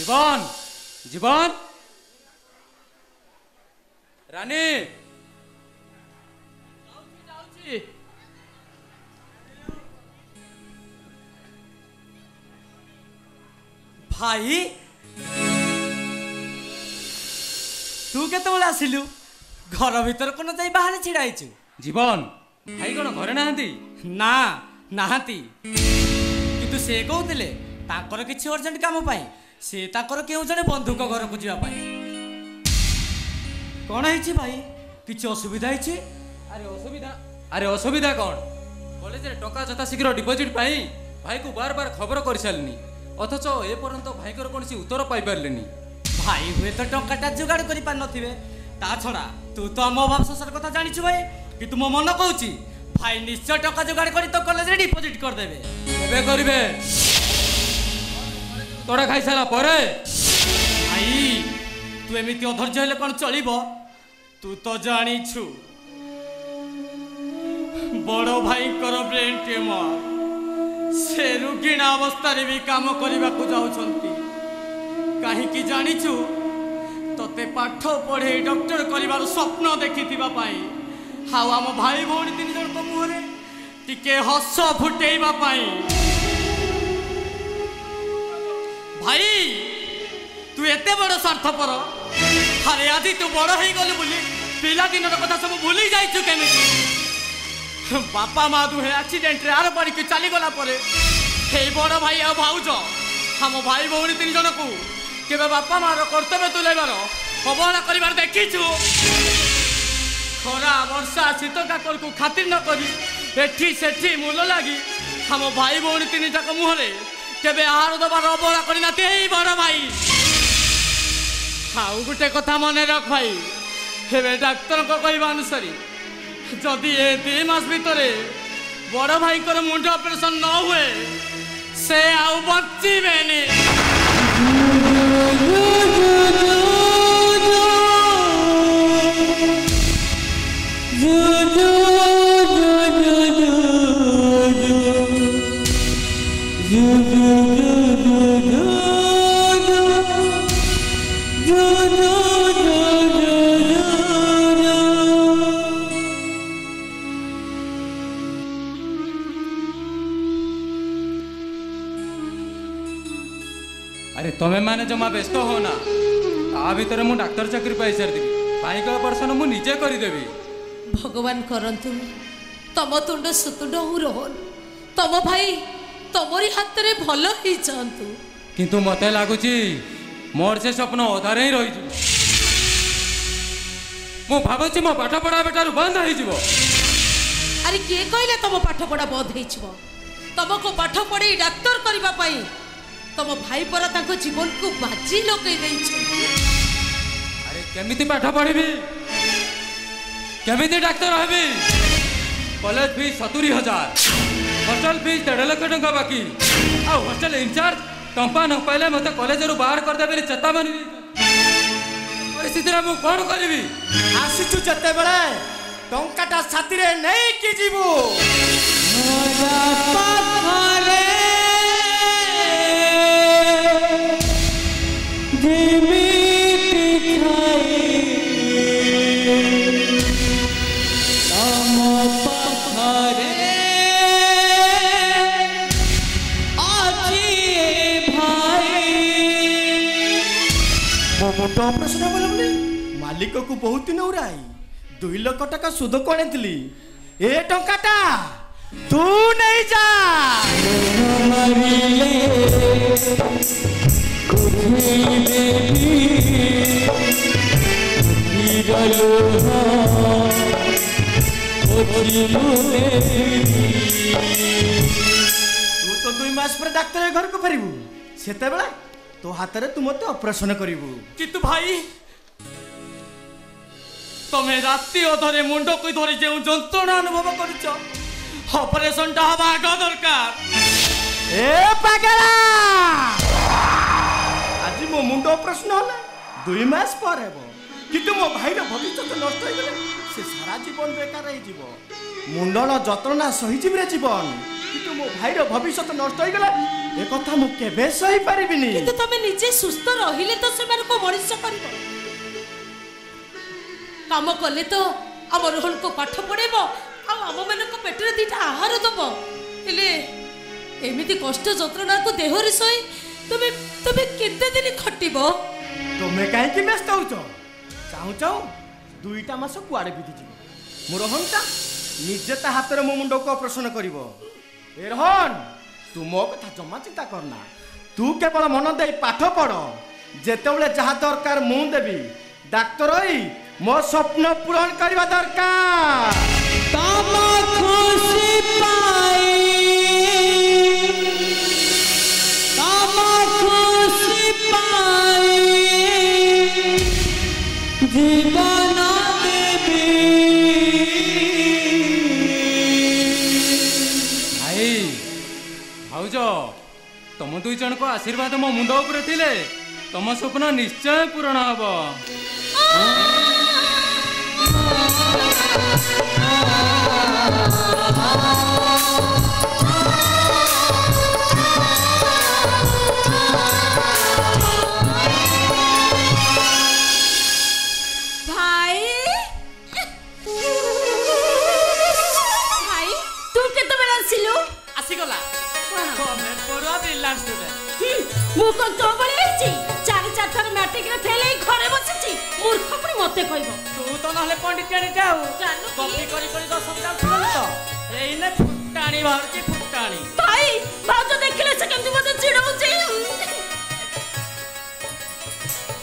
জীবন জীবন রানী भाई तू केतबेले आसिलु घर भीतर कोन जाई बाहर छिड़ाइछु जीवन भाई कौन घरे नहांती ना नाहांती किंतु से कहउतिले ताकर किछि अर्जेंट काम पाई से ताकर केउ जने बंधुक घर को जिवा पाई कोन हिछि भाई किछि असुविधा हिछि अरे असुविधा कौन कॉलेज रे टका जता शीघ्र डिपॉजिट पाई भाई को बार बार खबर कर सारनी अथच ए पर्यंत भाई को कौन उत्तर पाई पारलेनी भाई हुए तो टंकाटा जुगाड़ करि पार नथिबे ता छड़ा तू तो हम अभाव संसार कथा जानिछु भाई कि तू मो मन कहूची भाई निश्चय टका जुगाड़ करि तो कॉलेज रे डिपॉजिट कर देबे एबे करिवे तोड़ा खाई सारा परे भाई तू एमिति अधैर्य हेले कोन चलिबो तू तो जानिछु बड़ो भाई कर ब्रेन ट्यूमर से रुगीणा अवस्था रे भी काम करने को जाउछंती कहीं कि जानिछु तते पाठ पढ़े डॉक्टर करिवार स्वप्न देखिथिबा पाई हाउ आम भाई भौणी तीन जन को मुहरे टिके हस फुटेइबा पाई भाई तू एते बड़ स्वार्थपर अरे आदि तू बड़ हो गलु बोली पिला दिन कथा सब भूली जाइछु केमिति बापा माँ दुहे एक्सीडेंट रे आर पड़ी चली गला परे हे बड़ भाई आ भाउज हम भाई भौणी तीन जन को केबे बापा माँ कर्तव्य तुलेबार अवहेला करिबार देखिछु खरा वर्षा शीत काकल को खातिर न करी एठी सेठी मूल लगी हम भाई भौणी तीन जाक मुहरे केबे आहार दबार अवहेला करी नाते हे बड़ भाई हाउ गुटे कथा मने रख भाई हेबे डाक्टर को कहबा अनुसार जदि ए 2 मास भितरे बड़ भाई को मुंड ऑपरेशन न हुए से आउ बचिबेनी अरे तुम्हें माने जमा व्यस्त हो ना ता भीतर मु डाक्टर चाकरी पाई सारी देवी भाई का ऑपरेशन मु निजे करी देवी भगवान करंतु तम तुंड सुतुंड हूँ रोहन तम भाई तमरी हाथ रे भल ही जांतु किंतु मते लागुची मोर से स्वप्न अधारे ही रही मु भाबुची मो पाठ पढ़ा बेटारू बंद हो जिवो अरे किए कहले तम पाठ पढ़ा बंद हो तमको पाठ पढ़ी डाक्तर करबा पाई तम भाई पर ताको जीवन को बाजी लगे अरे केमिति पाठ पढ़ी केमिति doctor heavy college fees 70,000 hostel fees 1.5 lakh टंका बाकी आ हॉस्टल इंचार्ज टंपा न पाइले मते कॉलेज रो बाहर कर देबे चेतावनी परिस्थिति रे मु कोन करबी आसीचु जते बेले टंकाटा छाती रे नहीं कि जीवो पाथरे ऑपरेशन बोलबनी मालिक को बहुत दिन उराई 2 लाख टका सुध कोणेतली ए टंकाटा तू नहीं जा तू तो 2 मास पर डाक्टर घर को फेरबू सेते बेला तो हाथ रे तू मते ऑपरेशन करिवु किंतु भाई तमे राति अधरे मुंड को धरी जे जंत्रणा अनुभव करछ ऑपरेशन टा हवा आग दरकार ए पागला आज मो मुंड ऑपरेशन होला 2 मास पर हेबो किंतु मो भाई रो भविष्य तो नष्ट हो गेले से सारा जीवन बेकार हो जीवो मुंडल जंत्रणा सही जीव रे जीवन किंतु मो भाई रो भविष्य तो नष्ट हो गेले ए कथा मु केबे सही परिबिनी किंतु तमे निजे सुस्थ रहिले तो से को मनुष्य करबो काम कले तो हम रोहन को पाठ पढ़ेबो आ हम मन को पेटरे दीटा आहार दबो हेले एमिति कष्ट जंत्रणा को देहरे सही तमे तमे केते दिन खटिबो तुमे काहे कि व्यस्त होचो चाहू चाहू दुईटा मास कुआडे बिति जी मु रोहनटा निजे ता हाथ रे मो मुंडो को ऑपरेशन करिवो ए रोहन तू मो कथा जम्मा चिंता करना तू केवल मन दे पाठ पढ़ जेतेबेले जहा दरकार मु देबी डाक्टर होई मो स्वप्न पूरण करबा दरकार तम खुशी पाई तम खुशी पाई जीवन देवी भाई भाउज तुम दुई जन को आशीर्वाद मो मुंड ऊपर थिले तुम स्वप्न निश्चय पूर्ण हब भाई भाई तू केते बेला आसिलु आसी गला कमेंट पड़वा ब्रिलियंट स्टूडेंट मु को तो बळे आछि चार चार थर मैट्रिक रे फेल ही घरे बसिछि मूर्ख पुनी मते कहबो तू तो नहले पंडित टेणी जाऊ जानू की? कॉपी करी करी 10 जाऊ छुड़ल तो एइने फुटाणी बाहरची फुटाणी भाई भाउज देखले से केमति मते चिड़ौछि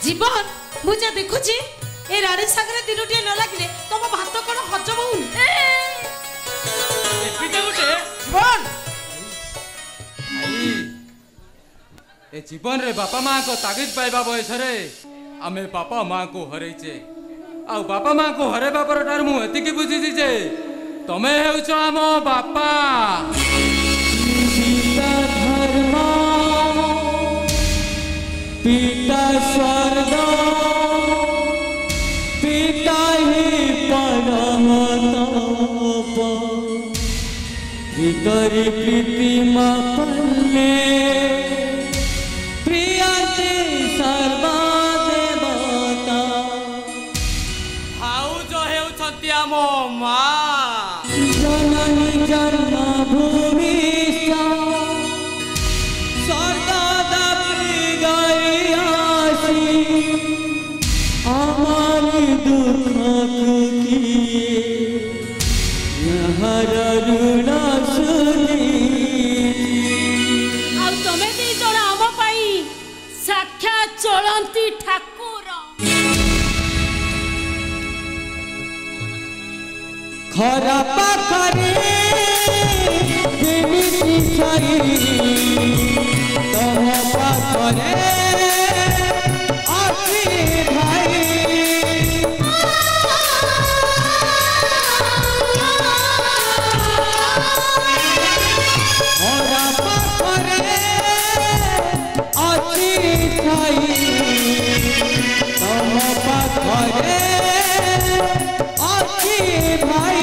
जीवन मु जे देखुछि ए रानी सागरे दिनुटिए न लागिले तम भात कोन हजम होउ एपिटे उठे जीवन भाई ए जीवन रे बापा माँ को तागिद पाइबा बयस रे आमे बापा माँ को हरैचे आ बापा माँ को हरेबा परठार मु एतिकी बुझिछि जे तमे हेउछ आम बापा पिता धर्म पिता स्वर्ग पिता ही परम तप पितरी प्रीतिमा पल्ले प्रियते सर्वा देवता भाउज हेउछन्ति आम मा जननी जन्मभूमि सदा गई आसी हमारी दुख किए हर ऋण सुनी आ तमे दी जण आम पाई साक्षात चलंती ठाकुर खरा पाखरे जेमिति छई तम पाखरे अछि भाई खरा पाखरे अछि छई तम पाखरे अछि भाई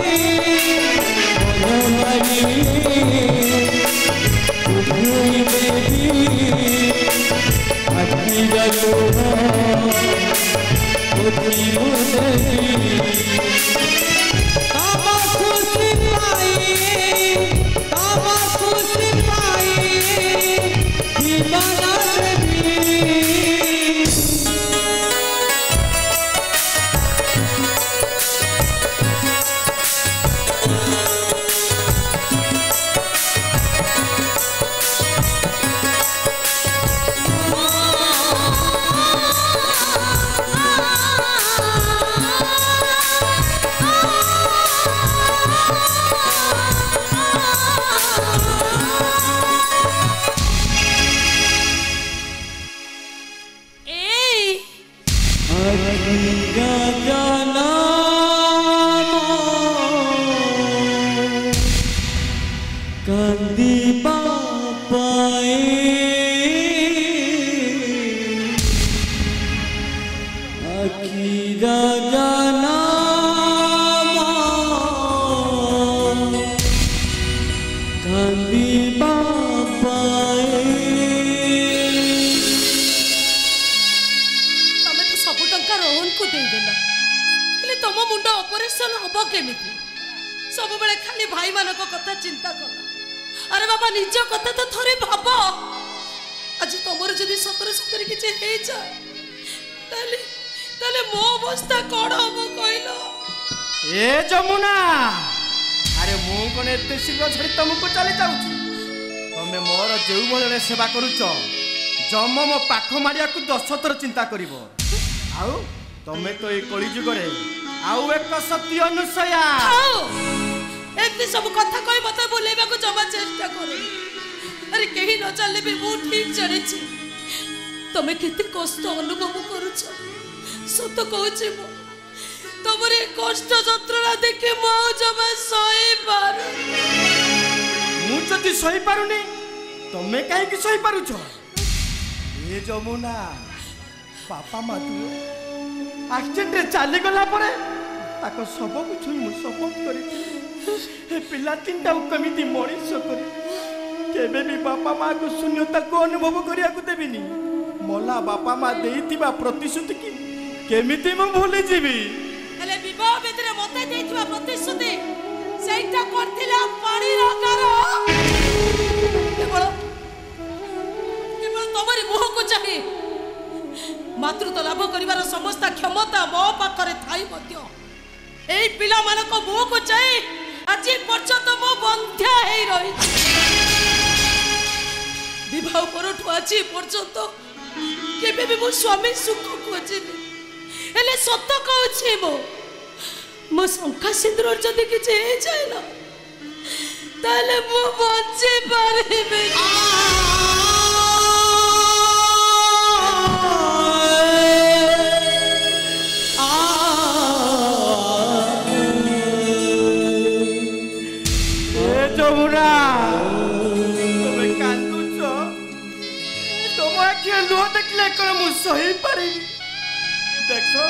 ऑपरेशन हबो केमिति सब बेले खाली भाई मानको कथा चिंता कर अरे बाबा निज कथा तो थोड़े भाबो आज तुमर जदि सतरे सतरे किछि हे जाए ताले ताले मो अवस्था कोन हबो कहलो ए जमुना अरे मु कोन एते शीघ्र छड़ी तुमको चले जाउची तमे मोर जेउ बदले सेवा करूच जम मो पाख मारिया को 10 थर चिंता करिवो आउ तमे तो ए कली जुग रे आउ एक सत्य अनुसया एते सब कथा कहि मते बोलेबा को जमा चेष्टा करो अरे केही न चलले भी मु ठीक चलेछि तमे केते कष्ट अनुभव करूछ सत कहूछि मो तमरे कष्ट जंत्रणा देखे मो जमा सही पार मु जति सही पारुनी तमे काहे कि सही पारुछ ए जमुना पापा मातु एक्सीडेंट रे चाली गला परे ताको सब कुछ मु सपोर्ट करी ए पिला तीनटा कमिति मଣିଷ करी केबे भी बापा माँ को शून्यता को अनुभव करिया को देबिनी मोला बापा माँ देइतिबा प्रतिश्रुति की केमिति मु भूली जीवी हेले विवाह बेतरे मते देइतिबा प्रतिश्रुति सेइटा करथिला पानी रकार केवल तमरी मुह को चाहे मातृत्व लाभ करिवार समस्त क्षमता मो पाखरे थाई मध्य एई पिला मानक मुह को चाहे आज पर्यंत मो बंध्या हेई रही विवाह परठु आज पर्यंत केबे भी मो स्वामी सुख खोजिनी हेले सत कहूछि मो शंका सिंदूर जदि किछि हे जाय ना ताले मो बंची पारिबे जमुना तमे कांदुछ तुम आखिर लुह देखले कौन मु सही पारि देखो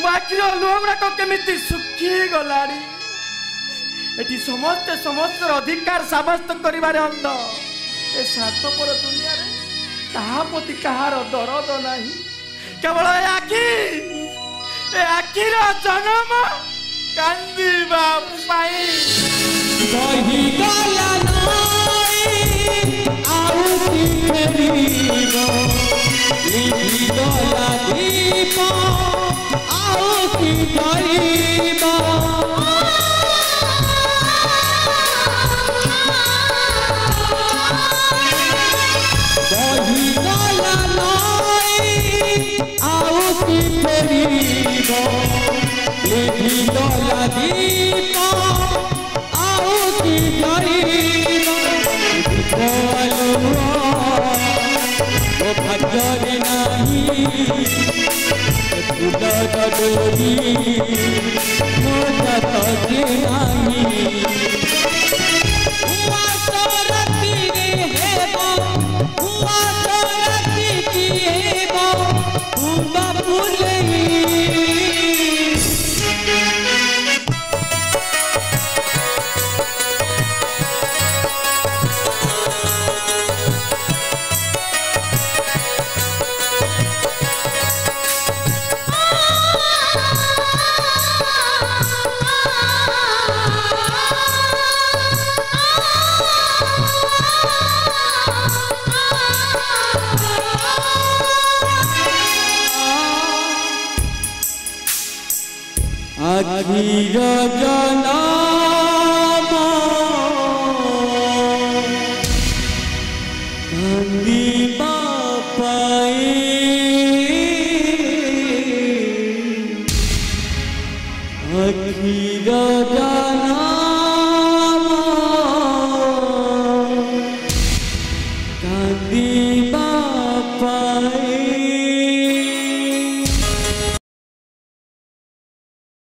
मो आखिर लुह गुड़ाक केमिति सुखी गलाड़ी एटी समस्त अधिकार साब्यस्त करिबारे अंध ए स्वार्थपर दुनिया रे कहा प्रति कहार दरद नाही केवल ए आखिर जन्म कांदिबा पाई कही गला नाई आउ की फेरीबो लिखि गला दीप आउ की करीबो कही गला नाई आउ की फेरीबो लिखि गला दीप भजरी नहीं फूल डोरी आखिर जनम कांदी